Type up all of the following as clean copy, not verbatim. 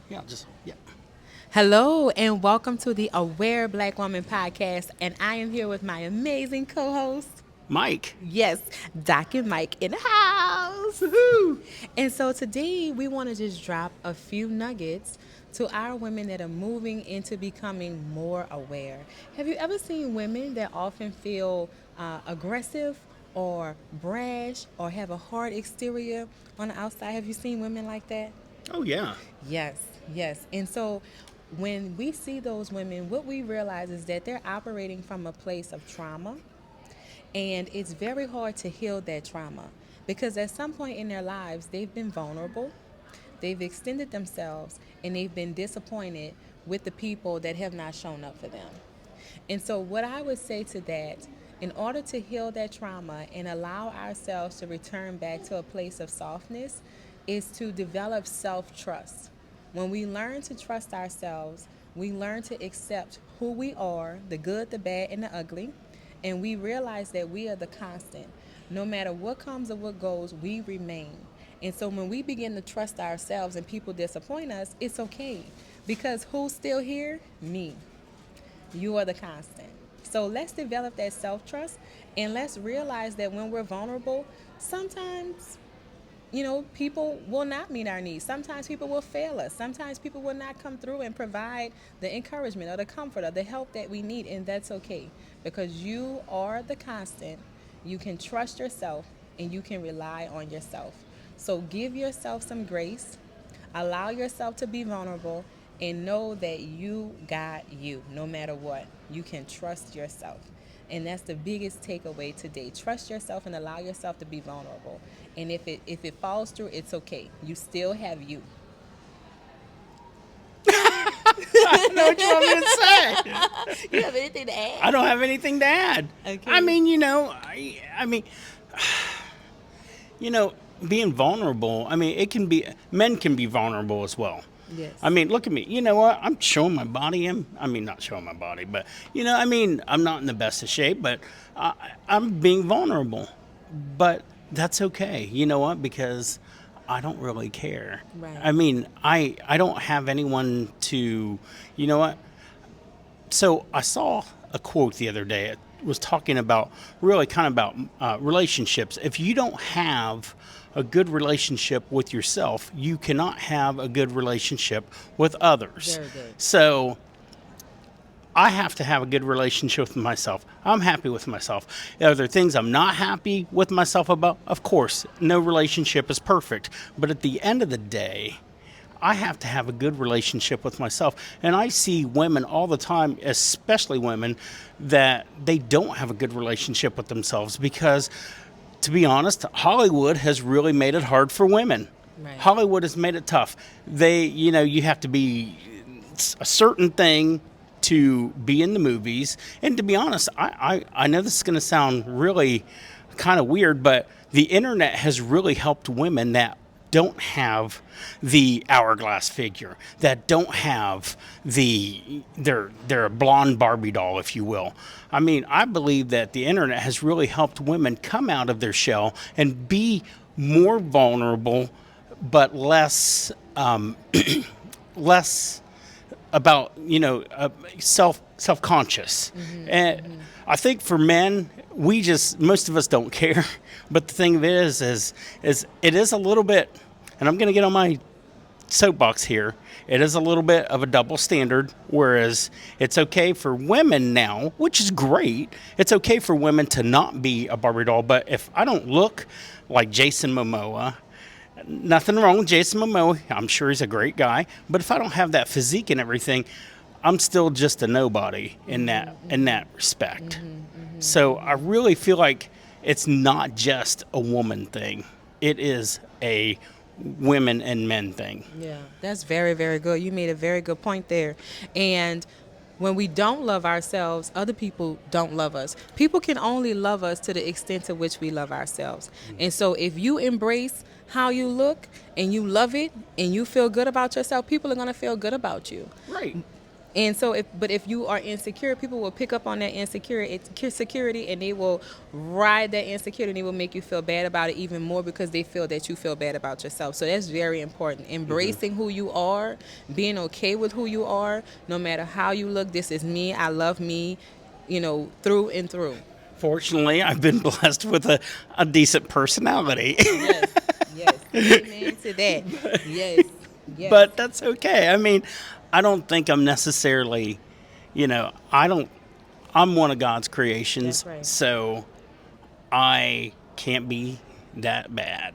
Yeah, just yeah. Hello and welcome to the Aware Black Woman podcast. And I am here with my amazing co host. Mike. Yes, Doc and Mike in the house. Woohoo! And so today we want to just drop a few nuggets to our women that are moving into becoming more aware. Have you ever seen women that often feel aggressive or brash or have a hard exterior on the outside? Have you seen women like that? Oh yeah. Yes, yes. And so when we see those women, what we realize is that they're operating from a place of trauma, and it's very hard to heal that trauma because at some point in their lives, they've been vulnerable, they've extended themselves, and they've been disappointed with the people that have not shown up for them. And so, what I would say to that, in order to heal that trauma and allow ourselves to return back to a place of softness, is to develop self trust. When we learn to trust ourselves, we learn to accept who we are, the good, the bad, and the ugly, and we realize that we are the constant. No matter what comes or what goes, we remain. And so when we begin to trust ourselves and people disappoint us, it's okay. Because who's still here? Me. You are the constant. So let's develop that self trust and let's realize that when we're vulnerable, sometimes people will not meet our needs. Sometimes people will fail us. Sometimes people will not come through and provide the encouragement or the comfort or the help that we need, and that's okay because you are the constant. You can trust yourself and you can rely on yourself. So give yourself some grace, allow yourself to be vulnerable, and know that you got you no matter what. You can trust yourself. And that's the biggest takeaway today. Trust yourself and allow yourself to be vulnerable. And if it falls through, it's okay. You still have you. I know what you want me to say. You have anything to I add? don't have anything to add. I Okay. mean, you know, being vulnerable. I mean, it can be men can be vulnerable as well. I Yes. mean, look at me. You know what? I'm showing my body. Not showing my body, but I'm not in the best of shape, but I, I'm being vulnerable. But that's okay. You know what? Because I don't really care. Right. I don't have anyone to, you know what? So I saw a quote the other day. It was talking about really kind of about relationships. If you don't have a good relationship with yourself, you cannot have a good relationship with others. Very good. So I have to have a good relationship with myself. I'm happy with myself. Are there things I'm not happy with myself about? Of course, no relationship is perfect. But at the end of the day, I have to have a good relationship with myself. And I see women all the time, especially women, that they don't have a good relationship with themselves because, to be honest, Hollywood has really made it hard for women. Right. Hollywood has made it tough. You have to be a certain thing to be in the movies. And to be honest, I know this is going to sound really kind of weird, but the internet has really helped women that don't have the hourglass figure, that don't have they're a blonde Barbie doll, if you will. I mean, I believe that the internet has really helped women come out of their shell and be more vulnerable, but less about self conscious. And I think for men, we just most of us don't care. But the thing of it is it is a little bit, and I'm going to get on my soapbox here. It is a little bit of a double standard, whereas it's okay for women now, which is great. It's okay for women to not be a Barbie doll, but if I don't look like Jason Momoa, nothing wrong with Jason Momoa. I'm sure he's a great guy. But if I don't have that physique and everything, I'm still just a nobody in that respect. So I really feel like it's not just a woman thing. It is a women and men thing. Yeah, that's very, very good. You made a very good point there. And when we don't love ourselves, other people don't love us. People can only love us to the extent to which we love ourselves. And so if you embrace how you look and you love it and you feel good about yourself, people are going to feel good about you. Right. And so, if you are insecure, people will pick up on that insecurity, and they will ride that insecurity, and they will make you feel bad about it even more because they feel that you feel bad about yourself. So that's very important. Embracing who you are, being okay with who you are, no matter how you look. This is me. I love me, through and through. Fortunately, I've been blessed with a decent personality. Yes, yes. Amen to that. Yes, yes. But that's okay. I mean, I don't think I'm necessarily, I'm one of God's creations. That's right. So I can't be that bad.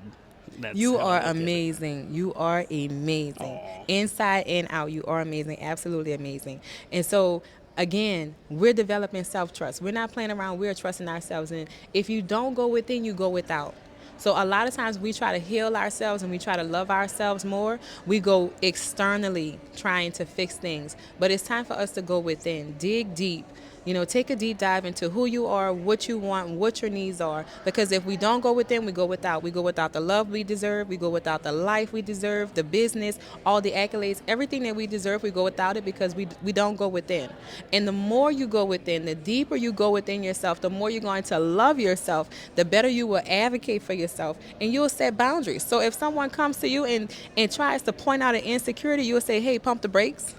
That's You how are I look at it. amazing. You are amazing. Aw. Inside and out, you are amazing. Absolutely amazing. And so, again, we're developing self trust. We're not playing around. We're trusting ourselves. And if you don't go within, you go without. So a lot of times we try to heal ourselves and we try to love ourselves more. We go externally trying to fix things. But it's time for us to go within, dig deep. Take a deep dive into who you are, what you want, what your needs are. Because if we don't go within, we go without. We go without the love we deserve. We go without the life we deserve, the business, all the accolades, everything that we deserve, we go without it because we don't go within. And the more you go within, the deeper you go within yourself, the more you're going to love yourself, the better you will advocate for yourself, and you'll set boundaries. So if someone comes to you and tries to point out an insecurity, you'll say, hey, pump the brakes.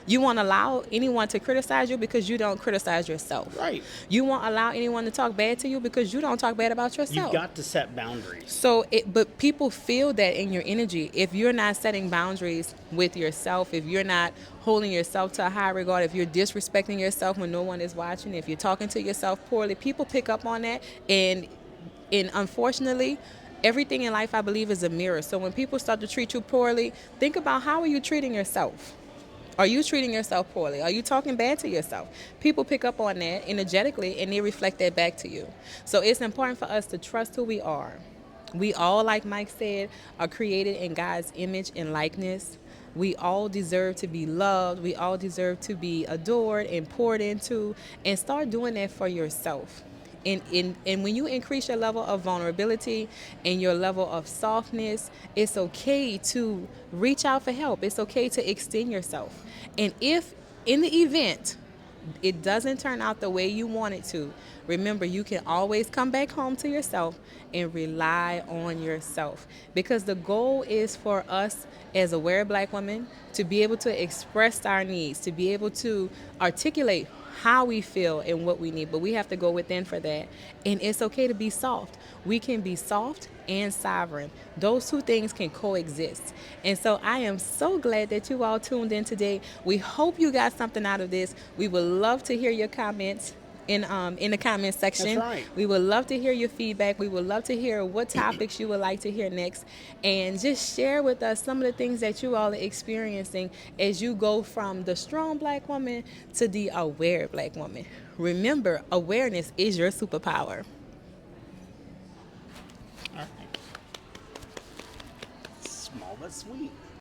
You won't allow anyone to criticize you because you don't criticize yourself. Right. You won't allow anyone to talk bad to you because you don't talk bad about yourself. You've got to set boundaries. So, but people feel that in your energy. If you're not setting boundaries with yourself, if you're not holding yourself to a high regard, if you're disrespecting yourself when no one is watching, if you're talking to yourself poorly, people pick up on that. And unfortunately, everything in life, I believe, is a mirror. So when people start to treat you poorly, think about, how are you treating yourself? Are you treating yourself poorly? Are you talking bad to yourself? People pick up on that energetically, and they reflect that back to you. So it's important for us to trust who we are. We all, like Mike said, are created in God's image and likeness. We all deserve to be loved. We all deserve to be adored and poured into. And start doing that for yourself. And when you increase your level of vulnerability and your level of softness, it's okay to reach out for help. It's okay to extend yourself. And if in the event it doesn't turn out the way you want it to, remember, you can always come back home to yourself and rely on yourself. Because the goal is for us as aware Black women to be able to express our needs, to be able to articulate how we feel and what we need, but we have to go within for that. And it's okay to be soft. We can be soft and sovereign. Those two things can coexist. And so I am so glad that you all tuned in today. We hope you got something out of this. We would love to hear your comments in the comment section. That's right. We would love to hear your feedback. We would love to hear what topics you would like to hear next, and just share with us some of the things that you all are experiencing as you go from the strong Black woman to the aware Black woman. Remember, awareness is your superpower. All right. Small but sweet.